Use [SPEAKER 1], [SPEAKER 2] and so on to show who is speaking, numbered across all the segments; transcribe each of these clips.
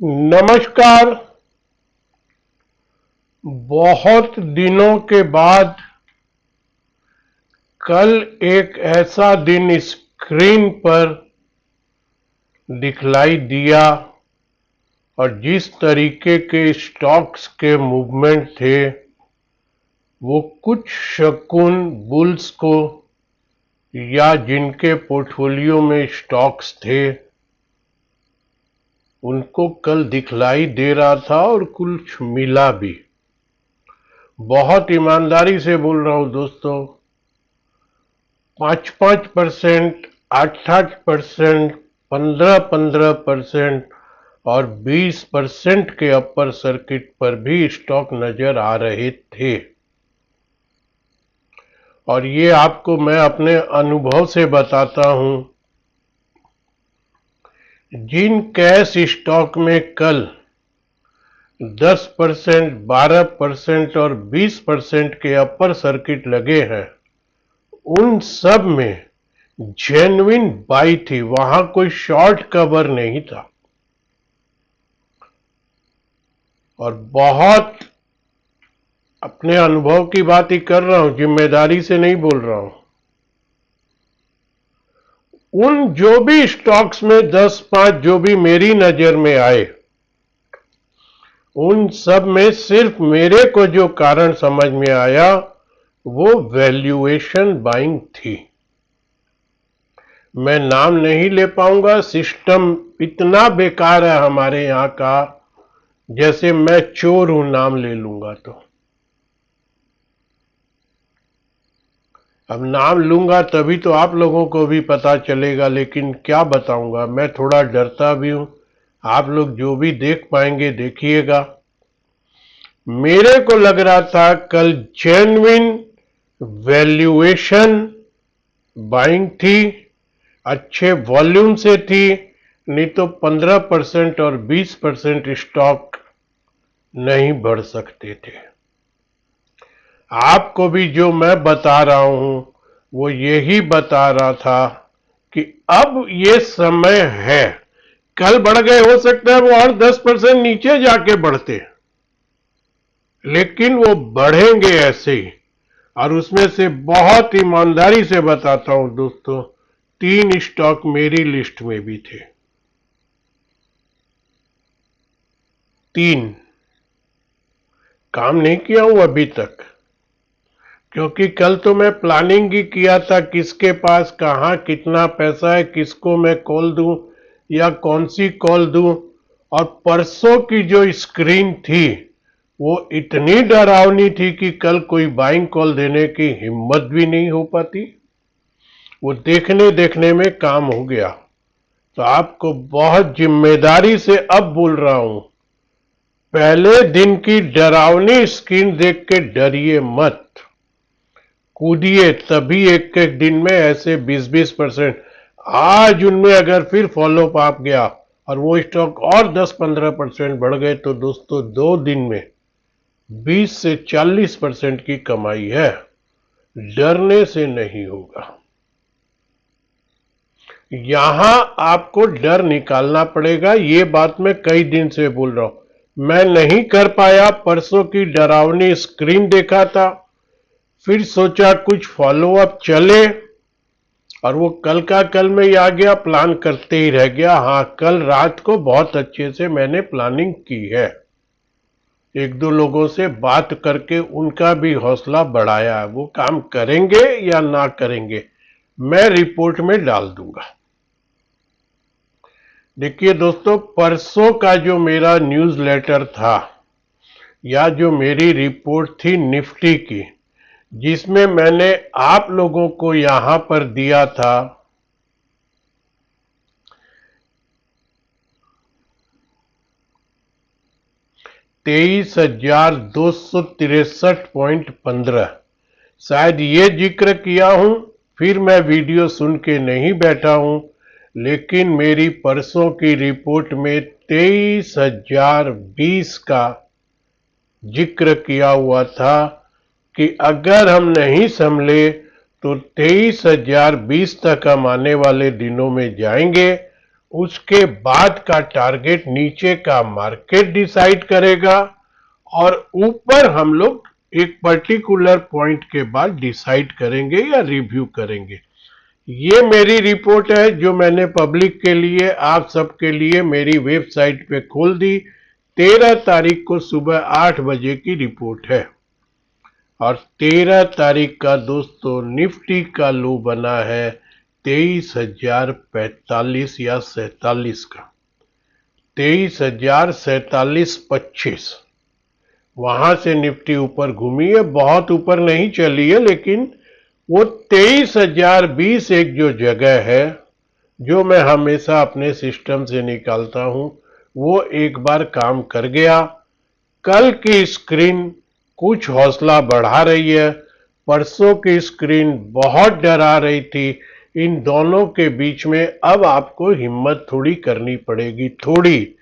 [SPEAKER 1] नमस्कार। बहुत दिनों के बाद कल एक ऐसा दिन स्क्रीन पर दिखलाई दिया और जिस तरीके के स्टॉक्स के मूवमेंट थे वो कुछ शकुन बुल्स को या जिनके पोर्टफोलियो में स्टॉक्स थे उनको कल दिखलाई दे रहा था और कुछ मिला भी। बहुत ईमानदारी से बोल रहा हूं दोस्तों, 5% 8% 15% और 20% के अपर सर्किट पर भी स्टॉक नजर आ रहे थे। और ये आपको मैं अपने अनुभव से बताता हूं। जिन कैश स्टॉक में कल 10%, 12% और 20% के अपर सर्किट लगे हैं, उन सब में जेन्युइन बाई थी, वहां कोई शॉर्ट कवर नहीं था। और बहुत अपने अनुभव की बात ही कर रहा हूं, जिम्मेदारी से नहीं बोल रहा हूं। उन जो भी स्टॉक्स में 10-5 जो भी मेरी नजर में आए, उन सब में सिर्फ मेरे को जो कारण समझ में आया वो वैल्यूएशन बाइंग थी। मैं नाम नहीं ले पाऊंगा, सिस्टम इतना बेकार है हमारे यहां का, जैसे मैं चोर हूं नाम ले लूंगा तो। अब नाम लूंगा तभी तो आप लोगों को भी पता चलेगा, लेकिन क्या बताऊंगा, मैं थोड़ा डरता भी हूं। आप लोग जो भी देख पाएंगे देखिएगा। मेरे को लग रहा था कल जेन्युइन वैल्यूएशन बाइंग थी, अच्छे वॉल्यूम से थी, नहीं तो 15% और 20% स्टॉक नहीं बढ़ सकते थे। आपको भी जो मैं बता रहा हूं वो यही बता रहा था कि अब ये समय है। कल बढ़ गए, हो सकता है वो और 10% नीचे जाके बढ़ते, लेकिन वो बढ़ेंगे ऐसे ही। और उसमें से बहुत ईमानदारी से बताता हूं दोस्तों, 3 स्टॉक मेरी लिस्ट में भी थे। 3 काम नहीं किया हूं अभी तक, क्योंकि कल तो मैं प्लानिंग ही किया था किसके पास कहां कितना पैसा है, किसको मैं कॉल दूं या कौन सी कॉल दूं। और परसों की जो स्क्रीन थी वो इतनी डरावनी थी कि कल कोई बाइंग कॉल देने की हिम्मत भी नहीं हो पाती। वो देखने देखने में काम हो गया। तो आपको बहुत जिम्मेदारी से अब बोल रहा हूं, पहले दिन की डरावनी स्क्रीन देख के डरिए मत, कूदिए। तभी एक एक दिन में ऐसे 20-20%, आज उनमें अगर फिर फॉलोअप आप गया और वो स्टॉक और 10-15% बढ़ गए तो दोस्तों 2 दिन में 20 से 40% की कमाई है। डरने से नहीं होगा। यहां आपको डर निकालना पड़ेगा। ये बात मैं कई दिन से बोल रहा हूं, मैं नहीं कर पाया। परसों की डरावनी स्क्रीन देखा था, फिर सोचा कुछ फॉलोअप चले, और वो कल का कल में ही आ गया, प्लान करते ही रह गया। हां, कल रात को बहुत अच्छे से मैंने प्लानिंग की है, 1-2 लोगों से बात करके उनका भी हौसला बढ़ाया है। वो काम करेंगे या ना करेंगे मैं रिपोर्ट में डाल दूंगा। देखिए दोस्तों, परसों का जो मेरा न्यूज़लेटर था या जो मेरी रिपोर्ट थी निफ्टी की, जिसमें मैंने आप लोगों को यहां पर दिया था 23,263.15, शायद ये जिक्र किया हूं। फिर मैं वीडियो सुन के नहीं बैठा हूं, लेकिन मेरी परसों की रिपोर्ट में 23,020 का जिक्र किया हुआ था कि अगर हम नहीं संभले तो 23,020 तक हम आने वाले दिनों में जाएंगे। उसके बाद का टारगेट नीचे का मार्केट डिसाइड करेगा और ऊपर हम लोग एक पर्टिकुलर पॉइंट के बाद डिसाइड करेंगे या रिव्यू करेंगे। ये मेरी रिपोर्ट है जो मैंने पब्लिक के लिए, आप सबके लिए मेरी वेबसाइट पे खोल दी। 13 तारीख को सुबह 8 बजे की रिपोर्ट है और 13 तारीख का दोस्तों निफ्टी का लो बना है 23,045 या 47 का, 23,047.25। वहां से निफ्टी ऊपर घूमी है, बहुत ऊपर नहीं चली है, लेकिन वो 23,020 एक जो जगह है जो मैं हमेशा अपने सिस्टम से निकालता हूं, वो एक बार काम कर गया। कल की स्क्रीन कुछ हौसला बढ़ा रही है, परसों की स्क्रीन बहुत डरा रही थी। इन दोनों के बीच में अब आपको हिम्मत थोड़ी करनी पड़ेगी, थोड़ी,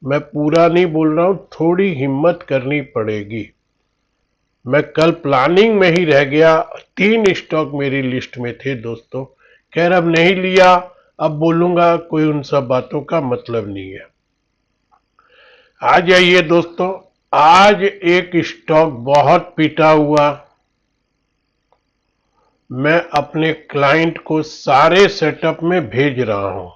[SPEAKER 1] मैं पूरा नहीं बोल रहा हूं, थोड़ी हिम्मत करनी पड़ेगी। मैं कल प्लानिंग में ही रह गया, 3 स्टॉक मेरी लिस्ट में थे दोस्तों। खैर अब नहीं लिया, अब बोलूंगा, कोई उन सब बातों का मतलब नहीं है। आ जाइए दोस्तों, आज एक स्टॉक बहुत पिटा हुआ, मैं अपने क्लाइंट को सारे सेटअप में भेज रहा हूं।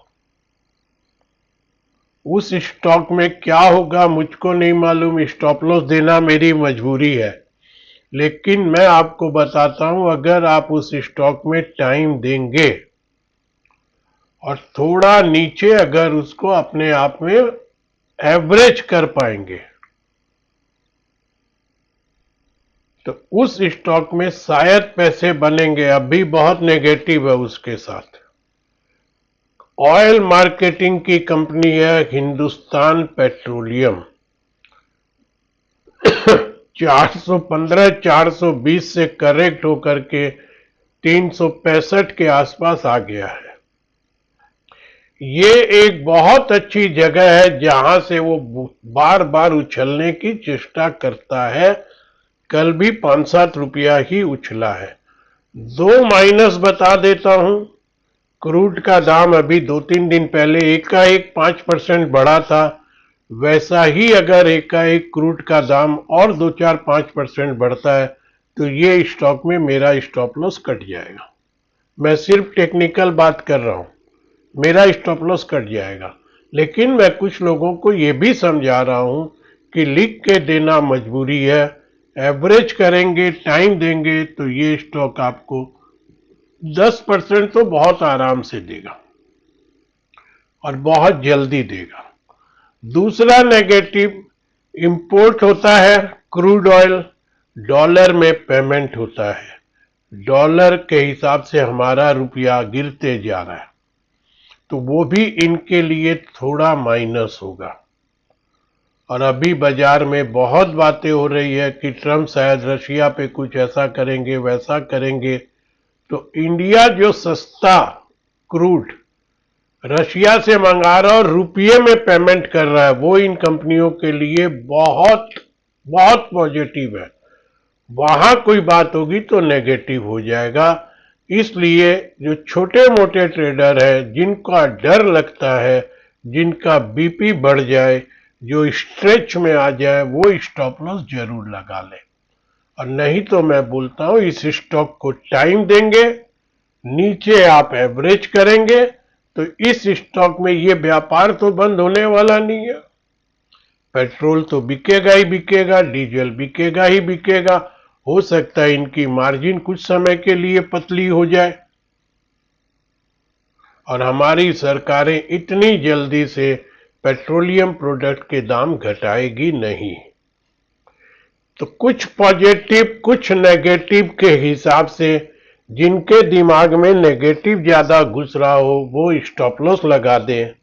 [SPEAKER 1] उस स्टॉक में क्या होगा मुझको नहीं मालूम, स्टॉप लॉस देना मेरी मजबूरी है, लेकिन मैं आपको बताता हूं, अगर आप उस स्टॉक में टाइम देंगे और थोड़ा नीचे अगर उसको अपने आप में एवरेज कर पाएंगे तो उस स्टॉक में शायद पैसे बनेंगे। अभी बहुत नेगेटिव है उसके साथ। ऑयल मार्केटिंग की कंपनी है हिंदुस्तान पेट्रोलियम, 415 420 से करेक्ट होकर के 365 के आसपास आ गया है। ये एक बहुत अच्छी जगह है जहां से वो बार बार उछलने की चेष्टा करता है। कल भी 5-7 रुपया ही उछला है। 2 माइनस बता देता हूं, क्रूड का दाम अभी 2-3 दिन पहले एकाएक 5% बढ़ा था, वैसा ही अगर एकाएक क्रूड का दाम और 2-4-5% बढ़ता है तो ये स्टॉक में मेरा स्टॉप लॉस कट जाएगा। मैं सिर्फ टेक्निकल बात कर रहा हूं, मेरा स्टॉप लॉस कट जाएगा। लेकिन मैं कुछ लोगों को यह भी समझा रहा हूं कि लिख के देना मजबूरी है, एवरेज करेंगे, टाइम देंगे तो ये स्टॉक आपको 10% तो बहुत आराम से देगा और बहुत जल्दी देगा। दूसरा नेगेटिव, इंपोर्ट होता है क्रूड ऑयल, डॉलर में पेमेंट होता है, डॉलर के हिसाब से हमारा रुपया गिरते जा रहा है, तो वो भी इनके लिए थोड़ा माइनस होगा। और अभी बाजार में बहुत बातें हो रही है कि ट्रम्प शायद रशिया पे कुछ ऐसा करेंगे वैसा करेंगे, तो इंडिया जो सस्ता क्रूड रशिया से मंगा रहा और रुपये में पेमेंट कर रहा है, वो इन कंपनियों के लिए बहुत बहुत पॉजिटिव है। वहां कोई बात होगी तो नेगेटिव हो जाएगा। इसलिए जो छोटे मोटे ट्रेडर है, जिनका डर लगता है, जिनका बीपी बढ़ जाए, जो स्ट्रेच में आ जाए, वो स्टॉप लॉस जरूर लगा ले। और नहीं तो मैं बोलता हूं इस स्टॉक को टाइम देंगे, नीचे आप एवरेज करेंगे तो इस स्टॉक में ये व्यापार तो बंद होने वाला नहीं है। पेट्रोल तो बिकेगा ही बिकेगा, डीजल बिकेगा ही बिकेगा। हो सकता है इनकी मार्जिन कुछ समय के लिए पतली हो जाए और हमारी सरकारें इतनी जल्दी से पेट्रोलियम प्रोडक्ट के दाम घटाएगी नहीं। तो कुछ पॉजिटिव कुछ नेगेटिव के हिसाब से जिनके दिमाग में नेगेटिव ज्यादा घुस रहा हो वो स्टॉप लॉस लगा दें,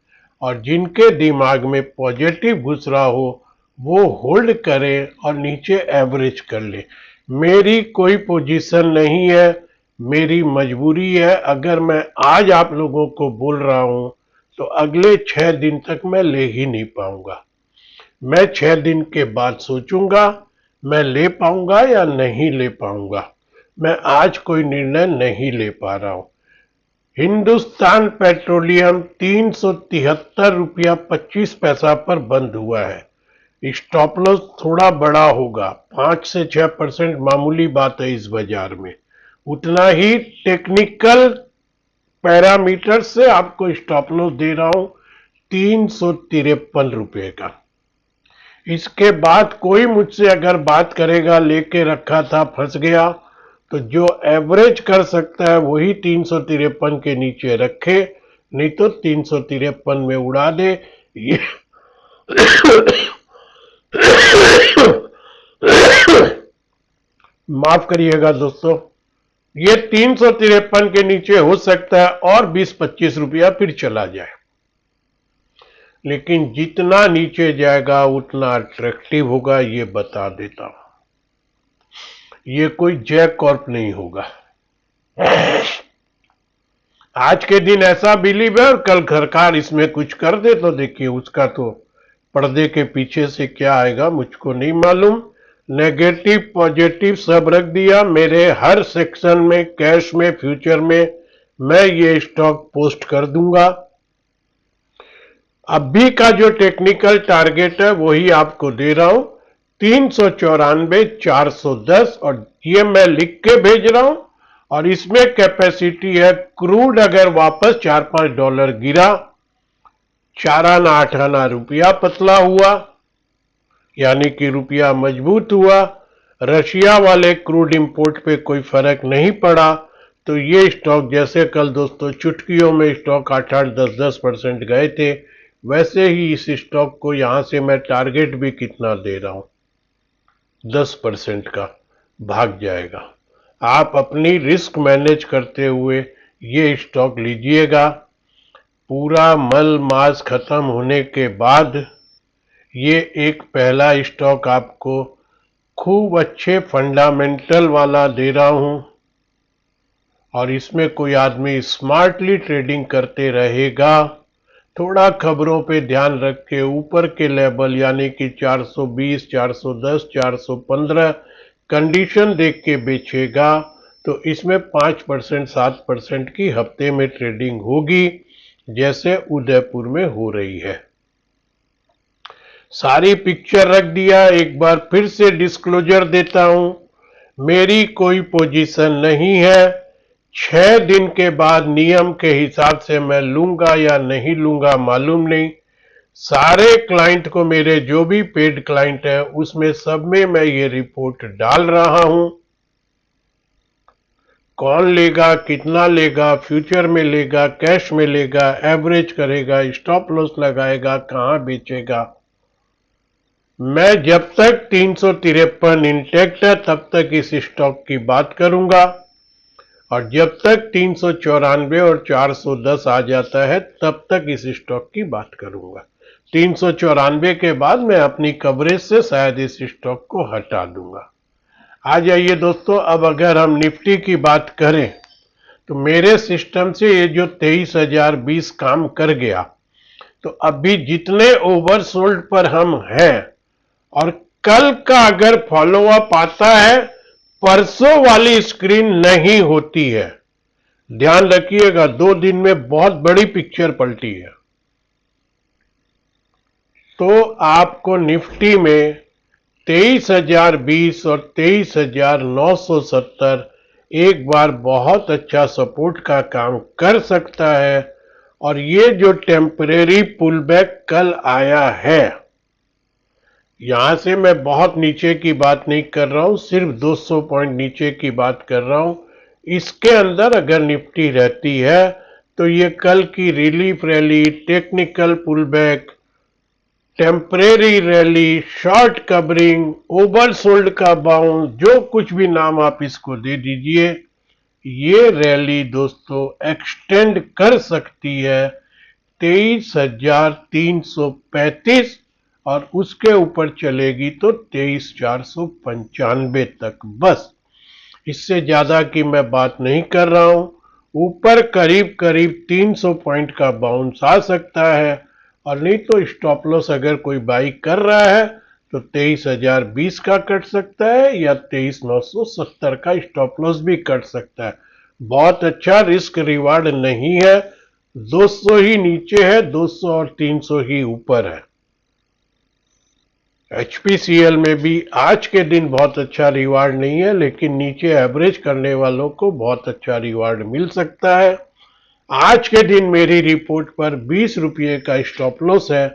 [SPEAKER 1] और जिनके दिमाग में पॉजिटिव घुस रहा हो वो होल्ड करें और नीचे एवरेज कर ले। मेरी कोई पोजीशन नहीं है, मेरी मजबूरी है। अगर मैं आज आप लोगों को बोल रहा हूं तो अगले 6 दिन तक मैं ले ही नहीं पाऊंगा। मैं 6 दिन के बाद सोचूंगा मैं ले पाऊंगा या नहीं ले पाऊंगा। मैं आज कोई निर्णय नहीं ले पा रहा हूं। हिंदुस्तान पेट्रोलियम 373 रुपया 25 पैसा पर बंद हुआ है। स्टॉप लॉस थोड़ा बड़ा होगा, 5 से 6% मामूली बात है इस बाजार में। उतना ही टेक्निकल पैरामीटर से आपको स्टॉप लॉस दे रहा हूं 353 रुपये का। इसके बाद कोई मुझसे अगर बात करेगा लेके रखा था फंस गया, तो जो एवरेज कर सकता है वही 353 के नीचे रखे, नहीं तो 353 में उड़ा दे। ये माफ करिएगा दोस्तों, ये 353 के नीचे हो सकता है और 20-25 रुपया फिर चला जाए, लेकिन जितना नीचे जाएगा उतना अट्रैक्टिव होगा, ये बता देता हूं। ये कोई जैक कॉर्प नहीं होगा। आज के दिन ऐसा बिलीव है और कल सरकार इसमें कुछ कर दे तो देखिए उसका तो पर्दे के पीछे से क्या आएगा मुझको नहीं मालूम। नेगेटिव पॉजिटिव सब रख दिया मेरे हर सेक्शन में, कैश में, फ्यूचर में मैं ये स्टॉक पोस्ट कर दूंगा। अभी का जो टेक्निकल टारगेट है वही आपको दे रहा हूं, 394,410, और ये मैं लिख के भेज रहा हूं। और इसमें कैपेसिटी है, क्रूड अगर वापस $4-5 गिरा, 4 आना 8 आना रुपया पतला हुआ, यानी कि रुपया मजबूत हुआ, रशिया वाले क्रूड इंपोर्ट पे कोई फर्क नहीं पड़ा, तो ये स्टॉक जैसे कल दोस्तों चुटकियों में स्टॉक 8-8, 10-10% गए थे, वैसे ही इस स्टॉक को यहां से मैं टारगेट भी कितना दे रहा हूं, 10% का भाग जाएगा। आप अपनी रिस्क मैनेज करते हुए ये स्टॉक लीजिएगा। पूरा मल मास खत्म होने के बाद ये एक पहला स्टॉक आपको खूब अच्छे फंडामेंटल वाला दे रहा हूं, और इसमें कोई आदमी स्मार्टली ट्रेडिंग करते रहेगा, थोड़ा खबरों पे ध्यान रख के ऊपर के लेवल यानी कि 420, 410, 415 कंडीशन देख के बेचेगा, तो इसमें 5%, 7% की हफ्ते में ट्रेडिंग होगी, जैसे उदयपुर में हो रही है। सारी पिक्चर रख दिया, एक बार फिर से डिस्क्लोजर देता हूं, मेरी कोई पोजीशन नहीं है। 6 दिन के बाद नियम के हिसाब से मैं लूंगा या नहीं लूंगा मालूम नहीं। सारे क्लाइंट को, मेरे जो भी पेड क्लाइंट है उसमें सब में मैं ये रिपोर्ट डाल रहा हूं। कौन लेगा, कितना लेगा, फ्यूचर में लेगा, कैश में लेगा, एवरेज करेगा, स्टॉप लॉस लगाएगा, कहां बेचेगा, मैं जब तक 353 इंटेक्ट है तब तक इस स्टॉक की बात करूंगा, और जब तक 394 और 410 आ जाता है तब तक इस स्टॉक की बात करूंगा। 394 के बाद मैं अपनी कवरेज से शायद इस स्टॉक को हटा दूंगा। आ जाइए दोस्तों, अब अगर हम निफ्टी की बात करें तो मेरे सिस्टम से ये जो 23,020 काम कर गया, तो अभी जितने ओवरसोल्ड पर हम हैं, और कल का अगर फॉलोअप आता है, परसों वाली स्क्रीन नहीं होती है, ध्यान रखिएगा, 2 दिन में बहुत बड़ी पिक्चर पलटी है। तो आपको निफ्टी में 23,020 और 23,970 एक बार बहुत अच्छा सपोर्ट का काम कर सकता है, और ये जो टेम्परेरी पुलबैक कल आया है, यहां से मैं बहुत नीचे की बात नहीं कर रहा हूं, सिर्फ 200 पॉइंट नीचे की बात कर रहा हूं। इसके अंदर अगर निफ्टी रहती है तो ये कल की relief rally, technical pullback, temporary rally, short covering, oversold का बाउंस, जो कुछ भी नाम आप इसको दे दीजिए, ये रैली दोस्तों एक्सटेंड कर सकती है 23,335, और उसके ऊपर चलेगी तो 23,495 तक, बस। इससे ज्यादा की मैं बात नहीं कर रहा हूं। ऊपर करीब करीब 300 पॉइंट का बाउंस आ सकता है, और नहीं तो स्टॉप लॉस अगर कोई बाई कर रहा है तो 23,020 का कट सकता है, या 23,970 का स्टॉप लॉस भी कट सकता है। बहुत अच्छा रिस्क रिवार्ड नहीं है। 200 ही नीचे है, 200 और 300 ही ऊपर है। एचपीसीएल में भी आज के दिन बहुत अच्छा रिवार्ड नहीं है, लेकिन नीचे एवरेज करने वालों को बहुत अच्छा रिवार्ड मिल सकता है। आज के दिन मेरी रिपोर्ट पर 20 रुपये का स्टॉप लॉस है,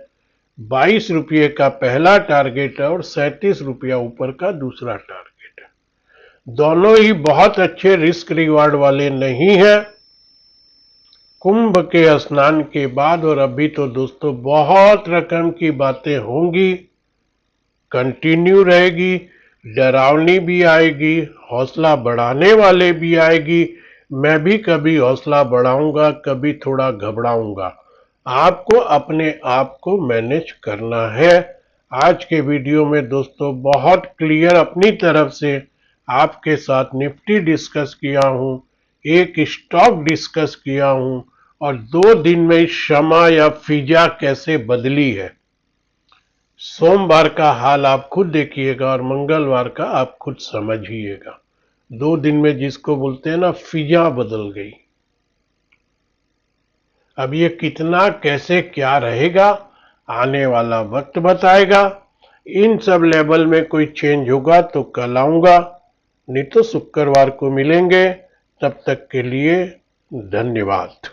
[SPEAKER 1] 22 रुपये का पहला टारगेट है और 37 रुपया ऊपर का दूसरा टारगेट है। दोनों ही बहुत अच्छे रिस्क रिवार्ड वाले नहीं है। कुंभ के स्नान के बाद और अभी तो दोस्तों बहुत रकम की बातें होंगी, कंटिन्यू रहेगी, डरावनी भी आएगी, हौसला बढ़ाने वाले भी आएगी। मैं भी कभी हौसला बढ़ाऊंगा, कभी थोड़ा घबराऊंगा। आपको अपने आप को मैनेज करना है। आज के वीडियो में दोस्तों बहुत क्लियर अपनी तरफ से आपके साथ निफ्टी डिस्कस किया हूं, एक स्टॉक डिस्कस किया हूं और 2 दिन में शमा या फिजा कैसे बदली है। सोमवार का हाल आप खुद देखिएगा और मंगलवार का आप खुद समझिएगा। 2 दिन में जिसको बोलते हैं ना, फिजा बदल गई। अब ये कितना कैसे क्या रहेगा, आने वाला वक्त बताएगा। इन सब लेवल में कोई चेंज होगा तो कल आऊंगा, नहीं तो शुक्रवार को मिलेंगे। तब तक के लिए धन्यवाद।